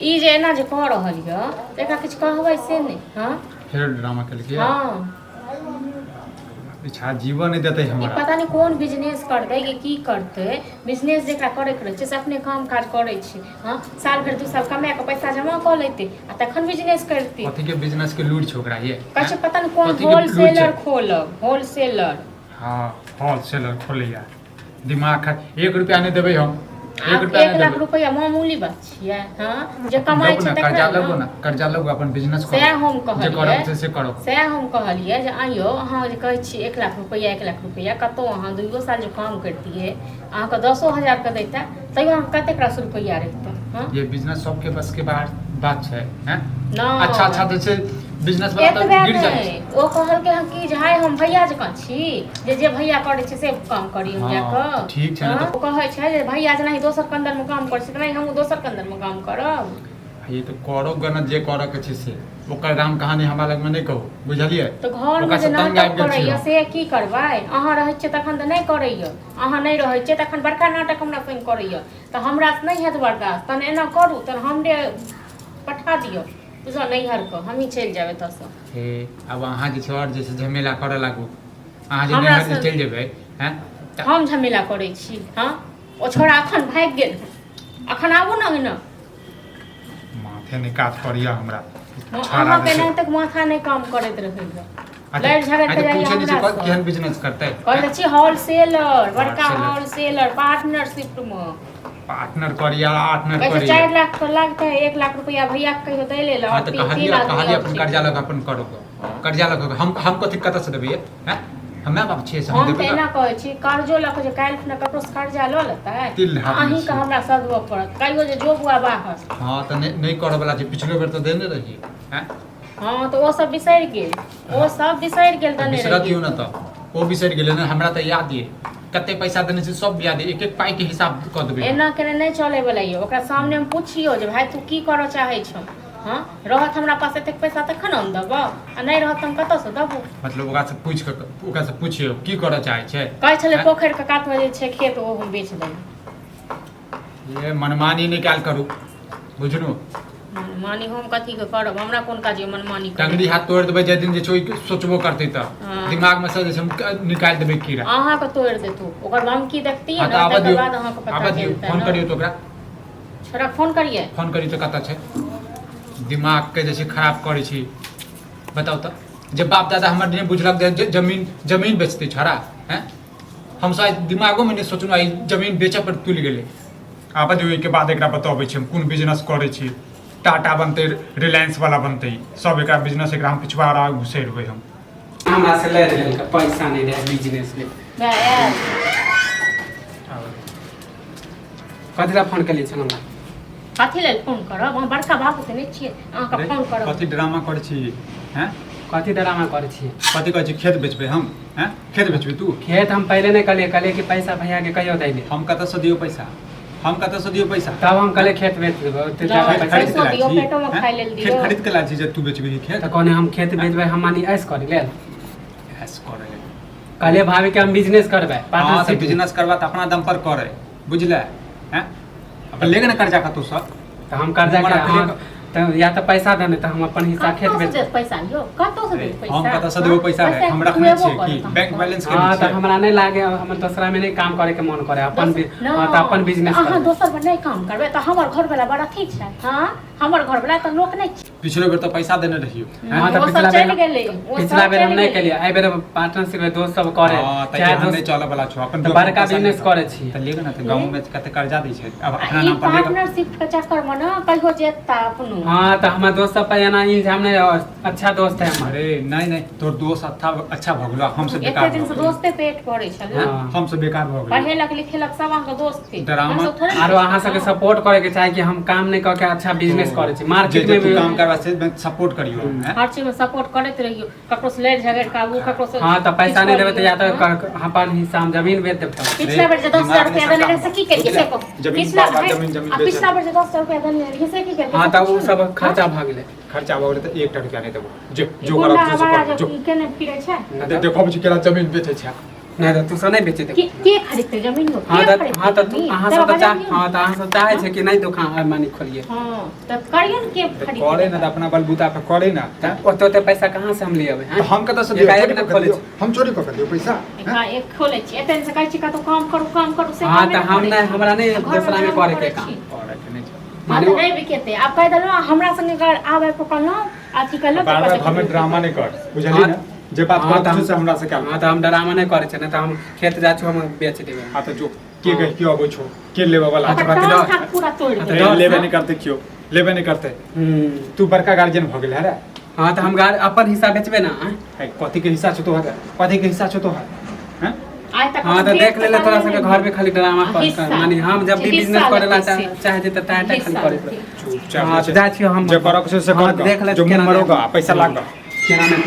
ई जे एना जे कह रहल य एकरा किछ कहबै से नहीं। हां फेर ड्रामा के लिए हां इच्छा जीवन नहीं देते हमरा पता नहीं कौन बिजनेस करते कि की करते। बिजनेस जेकरा करे के रहे छै से अपने काम काज करे छै। हां साल भर 2 साल कमा के पैसा जमा क लेते आ तखन बिजनेस करते। कथि के बिजनेस के लूट छोकरा ये कहै पता नहीं कौन होलसेलर खोलब होलसेलर। हां होलसेलर खोलिया दिमाग 1 रुपया नहीं देबे हम 1 लाख रुपया मामूली बात छियै। हां जे कमाई छै कर्जा लगो ना कर्जा लगो अपन बिजनेस करो। से हम कहलिए जे करब से करो से हम कहलिए जे आइयो अहाँ जे कहै छी 1 लाख रुपया कतो अहाँ 2 साल जो काम करतिए अहाँ के 10,000 के दैता तैयो अहाँ कते रास रुपया रखते। हां ये बिजनेस सबके बस के बाहर बात छै हैं ना अच्छा जैसे बिजनेस वाला तो गिर जाय ओ कहल के हम की जाय हम भैया जकां छी जे भैया करे छै से काम करी हम जाके ठीक छै ना तो कहै छै जे भैया जना ही दोसर के अंदर में काम कर छै नहीं हम दोसर के अंदर में काम करब। ये तो करो गन जे करे के छै से ओकर नाम कहानी हमरा लग में नहीं कहू बुझलिए। तो घर में जे नाटक करैया से की करबै अहाँ रहै छियै तखन त नहीं करैया अहाँ नहीं रहै छियै तखन बड़का नाटक हमरा संग करैया त हमरा से नहीं हेत बर्दाश्त तने एना करू त हमरे पठा दियौ तुझा नहीं हर को हम ही चल जावे त से हे अब अहाँ जे छै और जैसे झमेला करे लागू अहाँ जे नहीं हर चल जेबै हैं हम झमेला करै छी। हां ओ छोरा अखन भाग गेल अखन आबू ना है ना माथे नहीं काट करिया हमरा अहाँ के नहीं तक माथा नहीं काम करत रहैया लड़ झगड़ के जाइए हमरा केहन बिजनेस करतै कहै छी होलसेलर बड़का होलसेलर पार्टनरशिप में पार्टनर करिया पार्टनर करिया 4 लाख तो लगता है 1 लाख रुपया भैया के कहियो दे ले ला हां त कहलिए अपन कर्जा लग अपन करो कर्जा लग हम कथि कत से देबै हैं हमरा बाप छियै से हम देबै हम एना कहै छी कर्जो ल के जे काल खुना ककरो से कर्जा ल लेतै अहीं के हमरा सदव पड़त कहियो जे जो बुआ बाहर हां त नहीं करे वाला जे पिछलो बेर तो देने रही हैं हां तो ओ सब बिसैर गेल ओ सब बिसैर गेल दने बिसरा दियौ ना त ओ बिसैर गेल ना हमरा त याद ये कते पैसा देने छै सब याद एक एक पाई के हिसाब क देबै एना करे नहीं चले वाला ये ओकरा सामने में पूछियो जे भाई तू की करऽ चाहे छ। हां रहत हमरा पास एते पैसा तखन हम देबो आ नहीं रहत हम कत से देबो मतलब ओकरा से पूछियो की करऽ चाहे छै कहै छले पोखर के कात में जे छै खेत ओ हम बेच देब। ये मनमानी निकाल करू बुझनु मनमानी हम कथि के करब हमरा कोन काज मनमानी टंगड़ी हाथ तोड़ देबै जे दिन जे छोई सोचबो करतै त दिमाग में से जे निकाल देबै कीड़ा अहाँ के तोड़ देतौ ओकर हम की देखती है ना तकर बाद अहाँ के पता चलतै फोन करियो तो ओकरा छोरा फोन करी तो कत छै दिमाग के जे छै खराब करै छी बताउ त जे बाप दादा हमर नहीं बुझलक जे जमीन बेचते छोरा हैं हम शायद दिमागो में नहीं सोचनु आई जमीन बेचे पर तुल गेले आबा दियो के बाद एकरा बताबै छी हम कोन बिजनेस करै छी टाटा बनते रिलायंस वाला बनते सब एक बिजनेस एक पिछवा रहा घुसेरबे हम हमरा से ले लेलक पैसा नहीं दे बिजनेस में कथि फोन कलिए छ हमरा कथि लेल फोन करब हम बड़का बाबू से नहीं छियै अहाँ के फोन करब कथि ड्रामा करै छी हैं कथि ड्रामा करै छी कथि कहै छी खेत बेचबे हम हैं खेत बेचबे तू खेत हम पहले नहीं कलिए कि पैसा भैया के कहियो दे हम कत से दियो पैसा तब हम कले खेत बेच देबो त पैसा दियो पेटो में खाइ लेल दियो खेत खरीद के ला छी जे तू बेचबे खेत त कोने हम खेत बेचबे हम मानी ऐस करे ले ऐस करे कले भाभी के हम बिजनेस करबे पार्टनरशिप बिजनेस करबा त अपना दम पर करे बुझले हैं अपन लेगे ना कर्जा कतो सब त हम कर्जा के त या त पैसा देने त हम अपन हिस्सा खेत बेच पैसा लियो कतो से दे पैसा हम कत से देबो पैसा हम रखने छी की बैंक बैलेंस के हां त हमरा नहीं लागे हम दूसरा में नहीं काम करे के मन करे अपन त अपन बिजनेस अहाँ दोसर पर नहीं काम करबे त हमर घर वाला बड़ा ठीक छै। हां हमर घर वाला त लोक नहीं पिछले बेर तो पैसा देने रहियो हां त पिछला बेर हम नहीं केलिए आई बेर पार्टनरशिप में दोस्त सब करे चाहे दोस्त नहीं चले वाला छ अपन बड़का बिजनेस करे छी त लेगे ना त गांव में कते कर्जा दै छै अब अपना नाम पर पार्टनरशिप के चक्कर में ना कहियो जेता अपनो हां त हमर दोस्त सब पे ना इल्जाम नहीं अच्छा दोस्त है हमारे नहीं तोर दोस्त अच्छा भ गेलो हम से बेकार एक दिन से दोस्ते पेट पड़े छै ना हम से बेकार भ गेलो पढ़ेलक लिखेलक सब अहाँ के दोस्त थे ड्रामा आरो अहाँ सब के सपोर्ट करे के चाहे कि हम काम नहीं क के अच्छा बिजनेस करे छी मार्केट में भी काम करबा से सपोर्ट करियो हर चीज में सपोर्ट करते रहियो ककरो से लड़ झगड़ का वो ककरो से हां त पैसा नहीं देबे त या त अपन हिस्सा हम जमीन बेच देब पिछला बेर जे 10,000 रुपया देने रहे से की करिए से को पिछला बेर जे 10,000 रुपया देने रहे से की करिए हां त वो सब खर्चा भ गेले खर्चा भ गेले त 1 रुपया नहीं देबो जो करब जो केने फिरे छै देखो केला जमीन बेचे छै नहीं तो तू सब नहीं बेचे दे के खरीदते जमीन को हां के तो खरीदते हां तो जमीन? अहाँ तब सब तो अगर चाह जमीन- हां तो अहाँ सब चाहे छै कि नहीं दुकान मानी खोलिए हां तो करियन के खरीदते करे ना तो अपना बलबूता पे करे ना हैं? ओते ओते पैसा कहाँ से हम लिए अबे तो हम कतऽ से ये दियौ? काहे चोरी ना कऽ खोले दियौ? हम चोरी कऽ के दियौ पैसा एक खोले छी एतन से कहै छी कतौ काम करू से हां कामे तो ना हम करै नहीं छी। हमरा नहीं घर दूसरा में बनाबऽ करे के करै काम छी। करे के नहीं छै। माने नहीं बिकेते आप कह दलो हमरा संगे अगर आवे पकड़लो अथी कलो बार बार हमें ड्रामा नहीं कर बुझलिए हाँ, ना जे बात हाँ, कर तो से हमरा से क्या हां तो हम ड्रामा नहीं करे छै नहीं तो हम खेत जा छु हम बेच देबे हां तो जो के कह क्यों अबै छो के लेबे वाला अच्छा, ओकर बाकी टाँग दो। हाथ पूरा तोड़ हाँ, तो दे दो। लेबे नहीं करते क्यों लेबे नहीं करते तू बड़का गार्जियन भ गेल है रे हां तो हम अपन हिस्सा बेचबे ना आँय? है कथी के हिस्सा छो तो है कथी के हिस्सा छो तो है हैं आज तक हाँ तो देख ले तोरा सबके घर में खाली ड्रामा हिस्सा। मानी हम जब भी हिस्सा बिजनेस करेला लेते से। चाहे जे त टाटा खाली हिस्सा करे लेते। चुपचाप हाँ तो जा छियो हम जे करक से हाँ, कर देख ले जो केना मुंह मरोगा नहीं- पैसा लागा केना नहीं